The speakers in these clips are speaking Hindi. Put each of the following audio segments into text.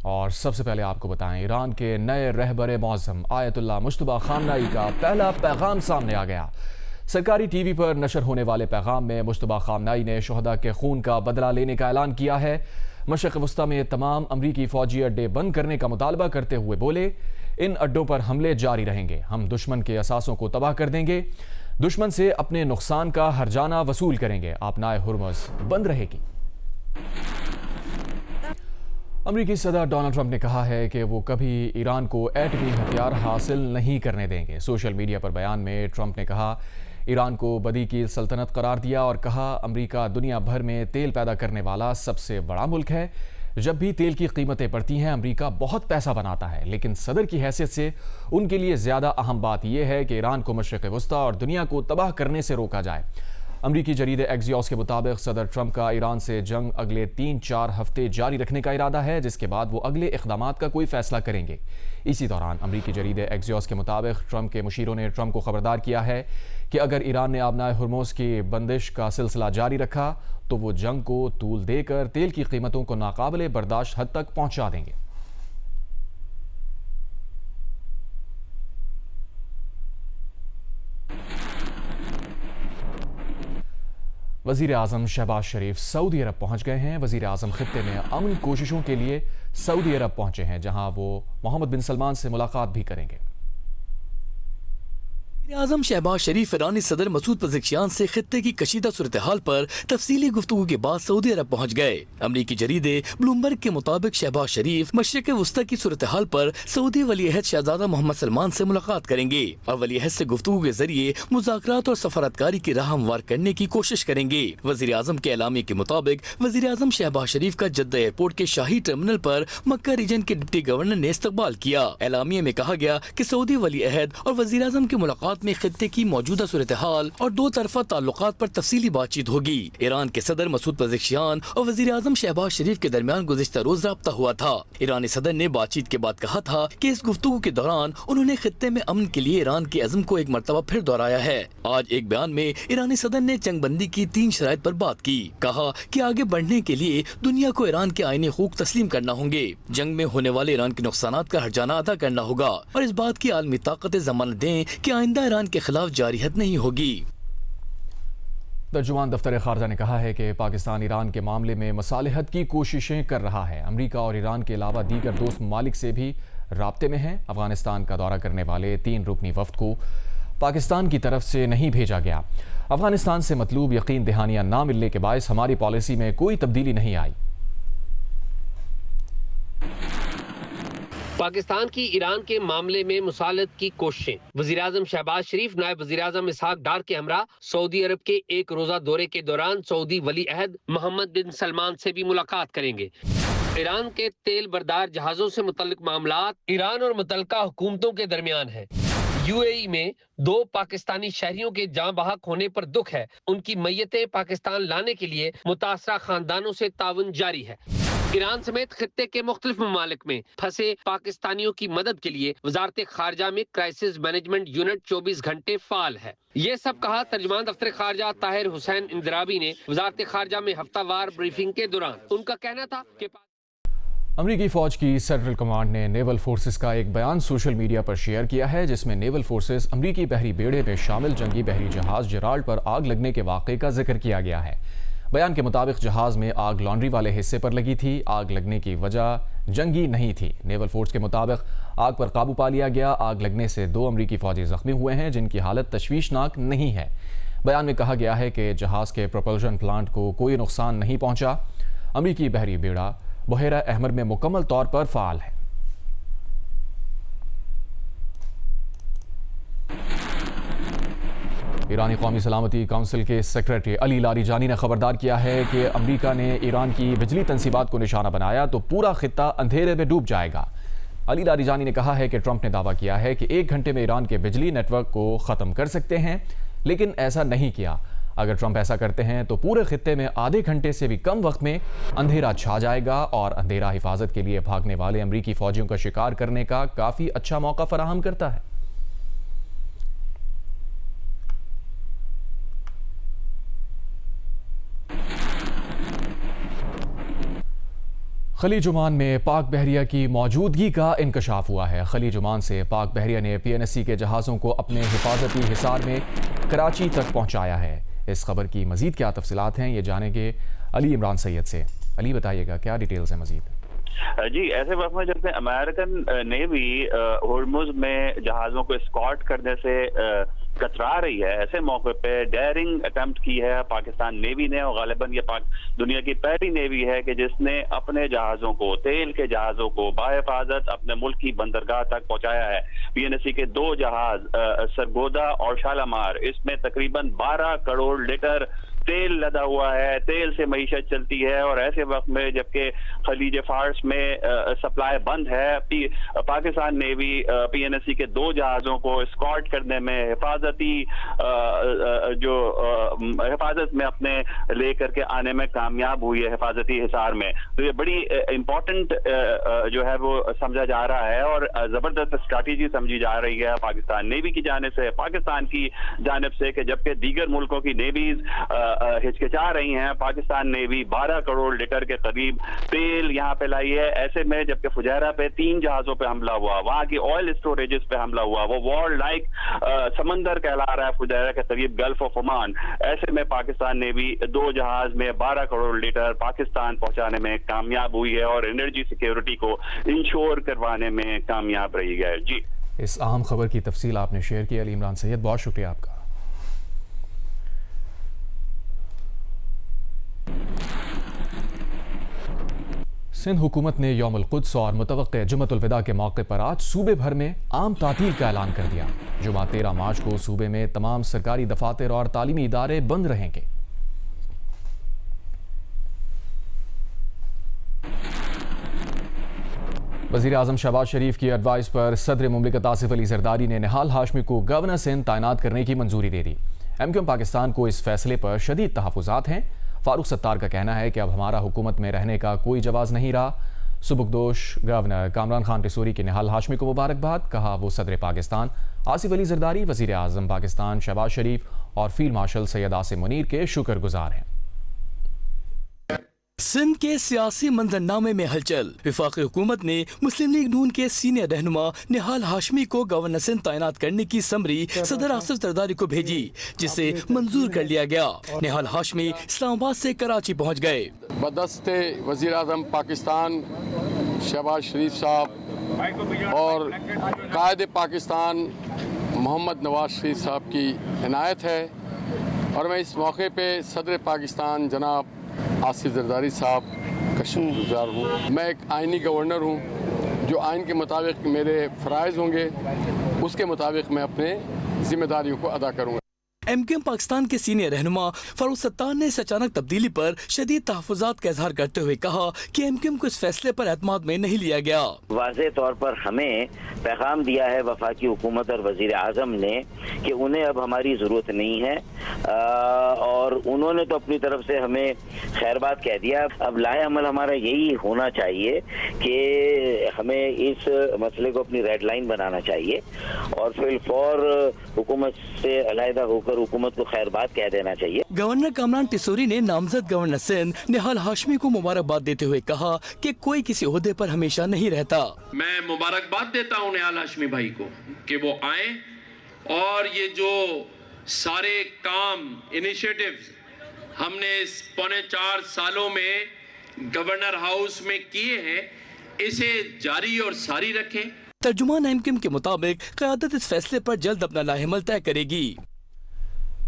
और सबसे पहले आपको बताएं, ईरान के नए रहबर मौज़म आयतुल्लाह मुज्तबा खामनेई का पहला पैगाम सामने आ गया। सरकारी टीवी पर नशर होने वाले पैगाम में मुज्तबा खामनेई ने शुहदा के खून का बदला लेने का ऐलान किया है। मशरिक़ वस्ता में तमाम अमरीकी फौजी अड्डे बंद करने का मुतालबा करते हुए बोले, इन अड्डों पर हमले जारी रहेंगे, हम दुश्मन के असासों को तबाह कर देंगे, दुश्मन से अपने नुकसान का हर्जाना वसूल करेंगे, आपनाए हुर्मुज़ बंद रहेगी। अमरीकी सदर डोनाल्ड ट्रंप ने कहा है कि वो कभी ईरान को एटमी हथियार हासिल नहीं करने देंगे। सोशल मीडिया पर बयान में ट्रंप ने कहा, ईरान को बदी की सल्तनत करार दिया और कहा, अमरीका दुनिया भर में तेल पैदा करने वाला सबसे बड़ा मुल्क है। जब भी तेल की कीमतें बढ़ती हैं, अमरीका बहुत पैसा बनाता है, लेकिन सदर की हैसियत से उनके लिए ज़्यादा अहम बात यह है कि ईरान को मशरिक़ वस्ता और दुनिया को तबाह करने से रोका जाए। अमरीकी जरीदे एक्सियोस के मुताबिक सदर ट्रंप का ईरान से जंग अगले 3-4 हफ्ते जारी रखने का इरादा है, जिसके बाद वो अगले इक़दामात का कोई फैसला करेंगे। इसी दौरान अमरीकी जरीदे एक्सियोस के मुताबिक ट्रंप के मुशीरों ने ट्रंप को खबरदार किया है कि अगर ईरान ने आपनाए हुर्मुज़ की बंदिश का सिलसिला जारी रखा तो वो जंग को तूल देकर तेल की कीमतों को नाकाबिले बर्दाश्त हद तक पहुंचा देंगे। वज़ीर आज़म शहबाज शरीफ सऊदी अरब पहुंच गए हैं। वज़ीर आज़म खित्ते में अमन कोशिशों के लिए सऊदी अरब पहुंचे हैं, जहां वो मोहम्मद बिन सलमान से मुलाकात भी करेंगे। आज़म शहबाज शरीफ ईरानी सदर मसूद पज़ेश्कियान से खित्ते की कशीदा सूरत हाल पर तफसीली गुफ्तगू के बाद सऊदी अरब पहुँच गए। अमरीकी जरीदे ब्लूमबर्ग के मुताबिक शहबाज शरीफ मशरिक़ वस्ता की सूरत हाल पर सऊदी वली अहद शहजादा मोहम्मद सलमान से मुलाकात करेंगे और वली अहद से गुफ्तगू के जरिए मुज़ाकरात और सफारतकारी की राह हमवार करने की कोशिश करेंगे। वज़ीर आज़म के एलामी के मुताबिक वज़ीर आज़म शहबाज शरीफ का जद्दा एयरपोर्ट के शाही टर्मिनल पर मक्का रीजन के डिप्टी गवर्नर ने इस्तकबाल किया। एलामिया में कहा गया कि सऊदी वली अहद और वज़ीर आज़म की मुलाकात में खित्ते की मौजूदा सूरत हाल और दो तरफा ताल्लुकात पर तफसीली बातचीत होगी। ईरान के सदर मसूद पज़ेश्कियान और वज़ीर आज़म शहबाज शरीफ के दरमियान गुज़िश्ता रोज राब्ता हुआ था। ईरानी सदर ने बातचीत के बाद कहा था कि इस गुफ्तगू के दौरान उन्होंने खित्ते में अमन के लिए ईरान के अज़्म को एक मरतबा फिर दोहराया है। आज एक बयान में ईरानी सदर ने जंगबंदी की 3 शराइत पर बात की। कहा कि आगे बढ़ने के लिए दुनिया को ईरान के आईनी हुकूक तस्लीम करना होंगे, जंग में होने वाले ईरान के नुकसानात का हर्जाना अदा करना होगा और इस बात की आलमी ताकतें जमानत दें कि आइंदा ईरान के खिलाफ जारियत नहीं होगी। तर्जुमान दफ्तर खारजा ने कहा है कि पाकिस्तान ईरान के मामले में मसालहत की कोशिशें कर रहा है। अमरीका और ईरान के अलावा दीगर दोस्त ममालिक से भी राब्ते में है। अफगानिस्तान का दौरा करने वाले 3 रुकनी वफ्द को पाकिस्तान की तरफ से नहीं भेजा गया। अफगानिस्तान से मतलूब यकीन दहानियां ना मिलने के बायस हमारी पॉलिसी में कोई तब्दीली नहीं आई। पाकिस्तान की ईरान के मामले में मुसालत की कोशिशें। वज़ीर आज़म शहबाज शरीफ नायब वज़ीर आज़म इसहाक डार के हमरा सऊदी अरब के एक रोजा दौरे के दौरान सऊदी वली अहद मोहम्मद बिन सलमान से भी मुलाकात करेंगे। ईरान के तेल बरदार जहाजों से मुतल्लिक मामलात ईरान और मुतल्लिका हुकूमतों के दरमियान है। यूएई में 2 पाकिस्तानी शहरियों के जाँ बहक होने पर दुख है। उनकी मैयतें पाकिस्तान लाने के लिए मुतासरा खानदानों से ताउन जारी है। ईरान समेत खित्ते के मुख्तलिफ ममालिक में फंसे पाकिस्तानियों की मदद के लिए वजारत खारजा में क्राइसिस मैनेजमेंट यूनिट 24 घंटे फाल है। ये सब कहा तर्जुमान दफ्तर खारजा ताहिर हुसैन इंदिराबी ने वजारत खारजा में हफ्तावार ब्रीफिंग के दौरान। उनका कहना था कि अमरीकी फौज की सेंट्रल कमांड ने नेवल फोर्सेस का एक बयान सोशल मीडिया पर शेयर किया है, जिसमें नेवल फोर्सेस अमरीकी बहरी बेड़े में शामिल जंगी बहरी जहाज जेराल्ड पर आग लगने के वाक़े का जिक्र किया गया है। बयान के मुताबिक जहाज में आग लॉन्ड्री वाले हिस्से पर लगी थी। आग लगने की वजह जंगी नहीं थी। नेवल फोर्स के मुताबिक आग पर काबू पा लिया गया। आग लगने से 2 अमरीकी फौजी जख्मी हुए हैं, जिनकी हालत तशवीशनाक नहीं है। बयान में कहा गया है कि जहाज के प्रोपल्शन प्लांट को कोई नुकसान नहीं पहुंचा। अमरीकी बहरी बेड़ा बहेरा अहमर में मुकम्मल तौर पर फाल है। ईरानी कौमी सलामती काउंसिल के सेक्रेटरी अली लारीजानी ने खबरदार किया है कि अमरीका ने ईरान की बिजली तंसीबात को निशाना बनाया तो पूरा खित्ता अंधेरे में डूब जाएगा। अली लारीजानी ने कहा है कि ट्रंप ने दावा किया है कि 1 घंटे में ईरान के बिजली नेटवर्क को ख़त्म कर सकते हैं, लेकिन ऐसा नहीं किया। अगर ट्रंप ऐसा करते हैं तो पूरे खित्ते में आधे घंटे से भी कम वक्त में अंधेरा छा जाएगा और अंधेरा हिफाजत के लिए भागने वाले अमरीकी फौजियों का शिकार करने का काफ़ी अच्छा मौका फराहम करता है। खलीज ओमान में पाक बहरिया की मौजूदगी का इंकशाफ हुआ है। खलीज ओमान से पाक बहरिया ने PNSC के जहाज़ों को अपने हिफाजती हिसार में कराची तक पहुंचाया है। इस खबर की मजीद क्या तफसीलात हैं, ये जानेंगे अली इमरान सैयद से। अली, बताइएगा क्या डिटेल्स हैं मजीद? जी, ऐसे वक्त में जब अमेरिकन नेवी होर्मुज में जहाज़ों को स्कॉट करने से कतरा रही है, ऐसे मौके पे डेयरिंग अटेम्प्ट की है पाकिस्तान नेवी ने, और गालिबन ये दुनिया की पहली नेवी है कि जिसने अपने जहाज़ों को, तेल के जहाज़ों को बाहिफाजत अपने मुल्क की बंदरगाह तक पहुंचाया है। PNSC के 2 जहाज सरगोदा और शालामार, इसमें तकरीबन 12 करोड़ लीटर तेल लदा हुआ है, तेल से मईशत चलती है। और ऐसे वक्त में जबकि खलीज फार्स में सप्लाई बंद है, पाकिस्तान नेवी PNSC के 2 जहाज़ों को स्कॉट करने में हिफाजत में अपने लेकर के आने में कामयाब हुई है, हिफाजती हिसार में। तो ये बड़ी इंपॉर्टेंट जो है वो समझा जा रहा है और जबरदस्त स्ट्रैटेजी समझी जा रही है पाकिस्तान नेवी की जानिब से, पाकिस्तान की जानिब से, कि जबकि दीगर मुल्कों की नेवीज हिचकिचा रही हैं, पाकिस्तान नेवी 12 करोड़ लीटर के करीब तेल यहाँ पे लाई है। ऐसे में जबकि फुजैरा पे 3 जहाजों पे हमला हुआ, वहां की ऑयल स्टोरेजेस पे हमला हुआ, वो वॉर लाइक समंदर कहला रहा है फुजैरा के करीब, गल्फ ऑफ ओमान। ऐसे में पाकिस्तान नेवी 2 जहाज में 12 करोड़ लीटर पाकिस्तान पहुंचाने में कामयाब हुई है और एनर्जी सिक्योरिटी को इंश्योर करवाने में कामयाब रही है। जी, इस अहम खबर की तफसील आपने शेयर की अली इमरान सैयद, बहुत शुक्रिया आपका। सिंध हुकूमत ने यौमुल कुद्स और मुतवक्के जुमतुल विदा के मौके पर आज सूबे भर में आम तातील का ऐलान कर दिया। जुमा 13 मार्च को सूबे में तमाम सरकारी दफातर और तालीमी इदारे बंद रहेंगे। वज़ीर आज़म शहबाज शरीफ की एडवाइस पर सदर मुमलिकत आसिफ अली जरदारी ने निहाल हाशमी को गवर्नर सिंध तैनात करने की मंजूरी दे दी। MQM पाकिस्तान को इस फैसले पर शदीद तहफ़्फ़ुज़ात हैं। फारूक सत्तार का कहना है कि अब हमारा हुकूमत में रहने का कोई जवाज़ नहीं रहा। सुबुकदोश गवर्नर कामरान खान टिसूरी की निहाल हाशमी को मुबारकबाद, कहा वो सदर पाकिस्तान आसिफ अली जरदारी, वज़ीर आज़म पाकिस्तान शहबाज शरीफ और फील्ड मार्शल सैयद आसिम मुनीर के शुक्रगुजार हैं। सिंध के सियासी मंजरनामे में हलचल। वफाकी हुकूमत ने मुस्लिम लीग नून के सीनियर रहनुमा निहाल हाशमी को गवर्नर सिंध तैनात करने की समरी सदर आसिफ जरदारी को भेजी, जिसे मंजूर कर लिया गया। निहाल हाशमी इस्लामाबाद से कराची पहुंच गए। बदस्ते वज़ीर आज़म पाकिस्तान शहबाज शरीफ साहब और कायद पाकिस्तान मोहम्मद नवाज शरीफ साहब की इनायत है और मैं इस मौके पे सदर पाकिस्तान जनाब आसिफ जरदारी साहब का शुक्रगुजार हूँ। मैं एक आइनी गवर्नर हूँ, जो आइन के मुताबिक मेरे फ़राइज़ होंगे उसके मुताबिक मैं अपने जिम्मेदारियों को अदा करूँगा। MQM पाकिस्तान के सीनियर रहनुमा फारूक सत्तार ने इस अचानक तब्दीली पर शदीद तहफ़्फ़ुज़ात का इजहार करते हुए कहा कि MQM को इस फैसले पर एतमाद में नहीं लिया गया। वाज़ेह तौर पर हमें पैगाम दिया है वफाकी हुकूमत और वज़ीर आज़म ने कि उन्हें अब हमारी ज़रूरत नहीं है, और उन्होंने तो अपनी तरफ से हमें खैरबाद कह दिया। अब लाए अमल हमारा यही होना चाहिए कि हमें इस मसले को अपनी रेड लाइन बनाना चाहिए और फिर फौर हुकूमत से अलहदा होकर हुकूमत को खैरबाद कह देना चाहिए। गवर्नर कामरान टिसूरी ने नामजद गवर्नर सिंध निहाल हाशमी को मुबारकबाद देते हुए कहा कि कोई किसी ओहदे पर हमेशा नहीं रहता। मैं मुबारकबाद देता हूं निहाल हाशमी भाई को कि वो आए और ये जो सारे काम इनिशिएटिव्स हमने इस 4.25 सालों में गवर्नर हाउस में किए हैं, इसे जारी और सारी रखें। तर्जुमान MQM के मुताबिक क़यादत इस फैसले पर जल्द अपना लाहेमल तय करेगी।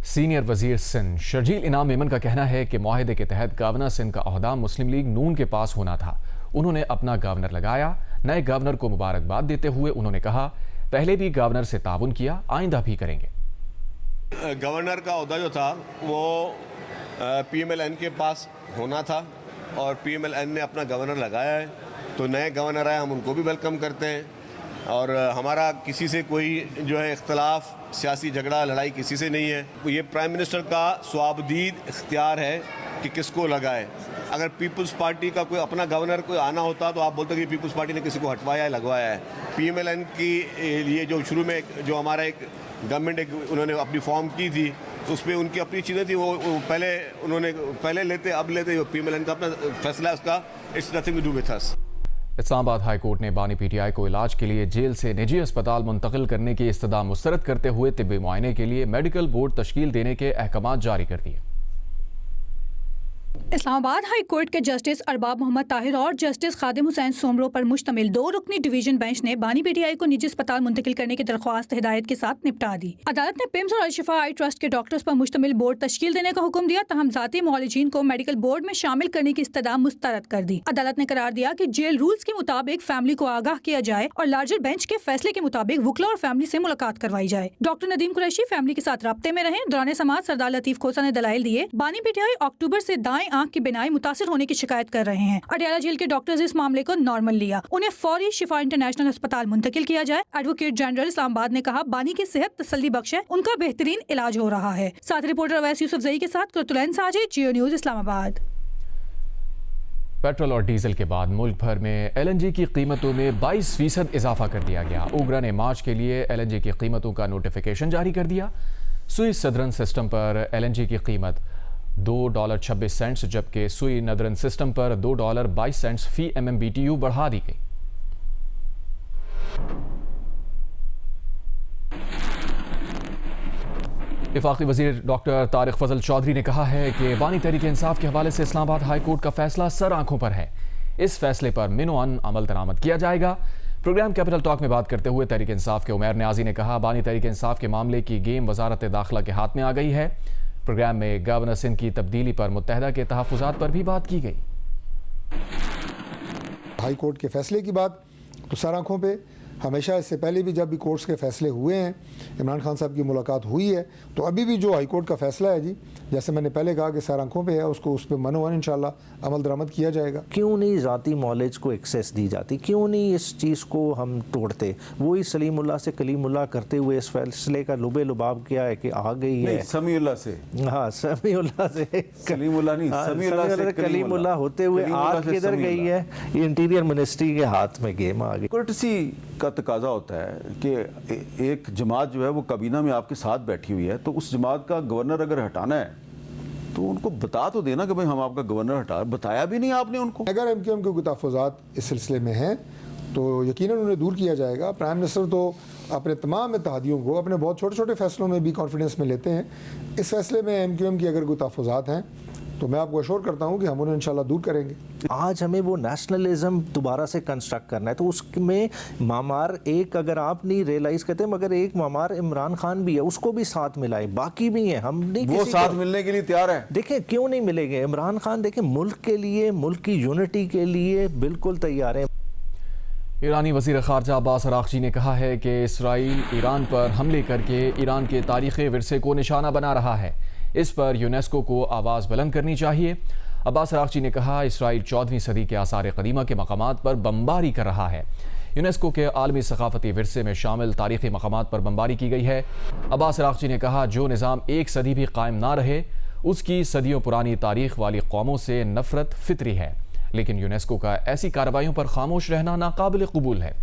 सीनियर वजीर सिंध शर्जील इनाम मेमन का कहना है कि मुआहदे के तहत गवर्नर सिंध का ओहदा मुस्लिम लीग नून के पास होना था। उन्होंने अपना गवर्नर लगाया। नए गवर्नर को मुबारकबाद देते हुए उन्होंने कहा, पहले भी गवर्नर से ताउन किया, आइंदा भी करेंगे। गवर्नर का ओहदा जो था वो PMLN के पास होना था और PMLN ने अपना गवर्नर लगाया है, तो नए गवर्नर आए, हम उनको भी वेलकम करते हैं। और हमारा किसी से कोई जो है इख्तलाफ, सियासी झगड़ा, लड़ाई किसी से नहीं है। ये प्राइम मिनिस्टर का स्वाबदीद इख्तियार है कि किसको लगाए। अगर पीपल्स पार्टी का कोई अपना गवर्नर कोई आना होता तो आप बोलते कि पीपल्स पार्टी ने किसी को हटवाया है, लगवाया है। PMLN की लिए जो शुरू में जो हमारा एक गवर्नमेंट एक उन्होंने अपनी फॉर्म की थी, उस पर उनकी अपनी चीज़ें थी, वो पहले लेते अब लेते, PMLN का अपना फैसला है उसका, it's nothing to do with us. Islamabad high court ने बानी PTI को इलाज के लिए जेल से निजी अस्पताल मुंतकिल करने की इस्तदा मुस्तरद करते हुए तिब्बी मुआयने के लिए मेडिकल बोर्ड तश्कील देने के अहकाम जारी कर दिए। इस्लामाबाद हाई कोर्ट के जस्टिस अरबाब मोहम्मद ताहिर और जस्टिस खादिम हुसैन सोमरो पर मुश्तमिल 2 रुकनी डिवीजन बेंच ने बानी PTI को निजी अस्पताल मुंतकिल करने की दरख्वास्त हिदायत के साथ निपटा दी। अदालत ने पिम्स और अल-शिफा आई ट्रस्ट के डॉक्टर्स पर मुश्तमिल बोर्ड तश्कील देने का हुक्म दिया, तहम जाती मुआलिजीन को मेडिकल बोर्ड में शामिल करने की इस्तदा मुस्तरद कर दी। अदालत ने करार दिया कि जेल रूल्स के मुताबिक फैमिली को आगाह किया जाए और लार्जर बेंच के फैसले के मुताबिक वुकला और फैमिली से मुलाकात करवाई जाए। डॉक्टर नदीम कुरैशी फैमिली के साथ राब्ते में रहे। दौरान समाज सरदार लतीफ खोसा ने दलाइल दिए। बानी PTI अक्टूबर से दाएं आंख की बिनाई मुतासिर होने की शिकायत कर रहे हैं। अडयाला जेल के डॉक्टर्स इस मामले को नॉर्मल लिया, उन्हें फौरी शिफा इंटरनेशनल अस्पताल मुंतकिल किया जाए। एडवोकेट जनरल इस्लामाबाद ने कहा बानी की सेहत तसल्ली बख्श है, उनका बेहतरीन इलाज हो रहा है। साथ रिपोर्टर अवैस यूसुफजई के साथ कुरतुलैन साजिद, जियो न्यूज इस्लामाबाद। पेट्रोल और डीजल के बाद मुल्क भर में LNG की कीमतों में 22% इजाफा कर दिया गया। उगरा ने मार्च के लिए LNG की कीमतों का नोटिफिकेशन जारी कर दिया। सुई सदरन सिस्टम पर LNG की कीमत $2.26 जबकि सुई नदरन सिस्टम पर $2.22 फी MMBTU बढ़ा दी गई। वफाकी वज़ीर डॉक्टर तारिक फजल चौधरी ने कहा है कि बानी तहरीक इंसाफ के हवाले से इस्लामाबाद हाई कोर्ट का फैसला सर आंखों पर है। इस फैसले पर मिनोअन अमल दरामद किया जाएगा। प्रोग्राम कैपिटल टॉक में बात करते हुए तहरीक इंसाफ के उमैर न्याजी ने कहा बानी तहरीक इंसाफ के मामले की गेम वजारत दाखिला के हाथ में आ गई है। प्रोग्राम में गवर्नर सिंध की तब्दीली पर मुत्तहदा के तहफ़्फ़ुज़ात पर भी बात की गई। हाई कोर्ट के फैसले की बात तो सर आंखों पे, हमेशा इससे पहले भी जब भी कोर्ट्स के फैसले हुए हैं, इमरान खान साहब की मुलाकात हुई है, तो अभी भी जो हाई कोर्ट का फैसला है जी, जैसे मैंने पहले कहा कि सर आंखों पे है, उसको उस पर मनोवन इंशाल्लाह अमल दरामद किया जाएगा। क्यों नहीं ज़ाती नॉलेज को एक्सेस दी जाती, क्यों नहीं इस चीज़ को हम तोड़ते? वही सलीमुल्लाह से कलीमुल्लाह करते हुए इस फैसले का लुबे लुबाब किया है कि आ गई है समीउल्लाह से, हाँ समीउल्लाह से, सलीमुल्लाह नहीं, समीउल्लाह से कलीमुल्लाह होते हुए आग किधर गई है? इंटीरियर मिनिस्ट्री के हाथ में गेम आ गई। कुर्सी का तकाजा होता है कि एक जमात जो है वो काबीना में आपके साथ बैठी हुई है, तो उस जमात का गवर्नर अगर हटाना है तो उनको बता तो देना कि भाई हम आपका गवर्नर हटा, बताया भी नहीं आपने उनको। अगर MQM के तहफ़्फ़ुज़ात इस सिलसिले में हैं तो यकीनन उन्हें दूर किया जाएगा। प्राइम मिनिस्टर तो अपने तमाम इत्तेहादियों को अपने बहुत छोटे छोटे फैसलों में भी कॉन्फिडेंस में लेते हैं। इस फैसले में MQM की अगर कोई तहफ़्फ़ुज़ात हैं तो मैं आपको अश्योर करता हूं कि हम उन्हें इंशाल्लाह दूर करेंगे। आज हमें वो नेशनलिज्म दोबारा से कंस्ट्रक्ट करना है, तो उसमें मामार एक अगर आप नहीं रियलाइज करते, मगर एक मामार इमरान खान भी है, उसको भी साथ मिलाए, बाकी भी हैं, हम नहीं वो साथ मिलने के लिए तैयार है। देखें क्यों नहीं मिलेंगे? इमरान खान देखें मुल्क के लिए, मुल्क की यूनिटी के लिए बिल्कुल तैयार है। ईरानी वज़ीर ख़ारजा अब्बास अराग़ची ने कहा है कि इसराइल ईरान पर हमले करके ईरान के तारीख़ी विरसे को निशाना बना रहा है। इस पर यूनेस्को को आवाज़ बुलंद करनी चाहिए। अब्बास अराग़ची ने कहा इसराइल 14वीं सदी के आसार क़दीमा के मकामात पर बमबारी कर रहा है। यूनेस्को के आलमी सकाफ़ती विरसे में शामिल तारीख़ी मकामात पर बमबारी की गई है। अब्बास अराग़ची ने कहा जो निज़ाम एक सदी भी कायम ना रहे उसकी सदियों पुरानी तारीख़ वाली कौमों से नफ़रत फितरी है, लेकिन यूनेस्को का ऐसी कार्रवाइयों पर खामोश रहना नाकाबिल कबूल है।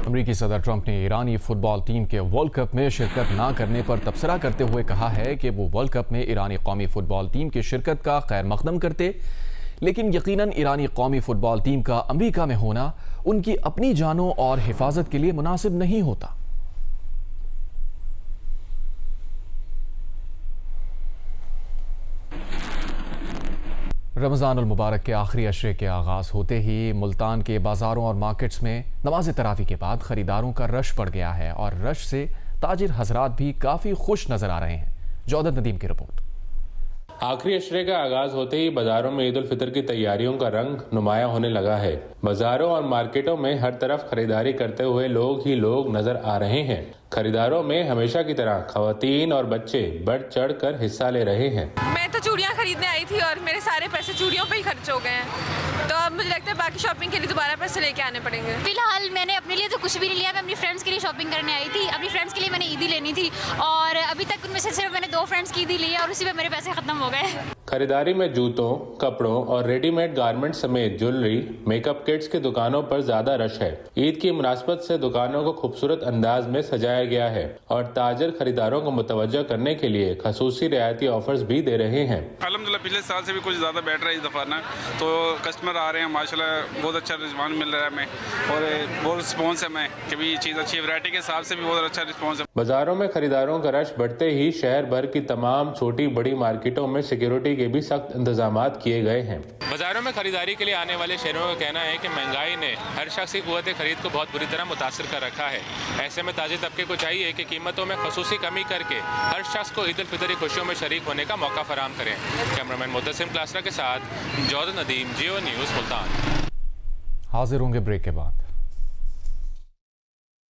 अमरीकी सदर ट्रंप ने ईरानी फुटबॉल टीम के वर्ल्ड कप में शिरकत ना करने पर तबसरा करते हुए कहा है कि वो वर्ल्ड कप में ईरानी कौमी फुटबॉल टीम की शिरकत का खैर मकदम करते, लेकिन यकीनन ईरानी कौमी फुटबॉल टीम का अमरीका में होना उनकी अपनी जानों और हिफाजत के लिए मुनासिब नहीं होता। रमज़ान उल मुबारक के आखिरी अशरे के आगाज़ होते ही मुल्तान के बाज़ारों और मार्केट्स में नमाज तरावी के बाद ख़रीदारों का रश बढ़ गया है और रश से ताजिर हजरात भी काफ़ी खुश नज़र आ रहे हैं। जौदत नदीम की रिपोर्ट। आखिरी अशरे का आगाज होते ही बाजारों में ईद उल फितर की तैयारियों का रंग नुमाया होने लगा है। बाजारों और मार्केटों में हर तरफ खरीदारी करते हुए लोग ही लोग नजर आ रहे हैं। खरीदारों में हमेशा की तरह खवातीन और बच्चे बढ़ चढ़ कर हिस्सा ले रहे हैं। मैं तो चूड़ियाँ खरीदने आई थी और मेरे सारे पैसे चूड़ियों पे ही खर्च हो गए हैं, तो अब मुझे लगता है बाकी शॉपिंग के लिए दोबारा पैसे लेके आने पड़ेंगे। फिलहाल मैंने अपने लिए तो कुछ भी नहीं लिया, मैं अपनी फ्रेंड्स के लिए शॉपिंग करने आई थी। अपनी फ्रेंड्स के लिए मैंने ईदी लेनी थी और अभी तक उनमें से सिर्फ मैंने 2 फ्रेंड्स की ईदी ली है और उसी में मेरे पैसे खत्म हो गए। खरीदारी में जूतों, कपड़ों और रेडीमेड गारमेंट समेत ज्वेलरी, मेकअप किट्स की दुकानों पर ज्यादा रश है। ईद की मुनासबत से दुकानों को खूबसूरत अंदाज में सजाया गया है और ताजर खरीदारों को मुतवज्जह करने के लिए खसूसी रियायती ऑफर्स भी दे रहे हैं। अल्हम्दुलिल्लाह पिछले साल से भी कुछ ज़्यादा बेटर है इस दफ़ा ना, तो कस्टमर आ रहे हैं माशाल्लाह, बहुत अच्छा रिस्पॉन्स मिल रहा है हमें और बहुत रिस्पॉन्स है हमें कि भी चीज़ अच्छी वैरायटी के हिसाब से भी बहुत अच्छा रिस्पॉन्स है। बाजारों में खरीदारों का रश बढ़ते ही शहर भर की तमाम छोटी बड़ी मार्केटों में सिक्योरिटी के भी सख्त इंतजामात किए गए हैं। बाजारों में खरीदारी के लिए आने वाले शहरों का कहना है कि महंगाई ने हर शख्स की कुव्वत खरीद को बहुत बुरी तरह मुतासिर कर रखा है। ऐसे में ताजिर तबके को चाहिए कि कीमतों में खसूसी कमी करके हर शख्स को ईद उल फितर की खुशियों में शरीक होने का मौका फराहम करें। कैमरामैन मुद्दसिम क्लासरा के साथ जौद नदीम, जियो न्यूज़ मुल्तान। हाजिर होंगे ब्रेक के बाद।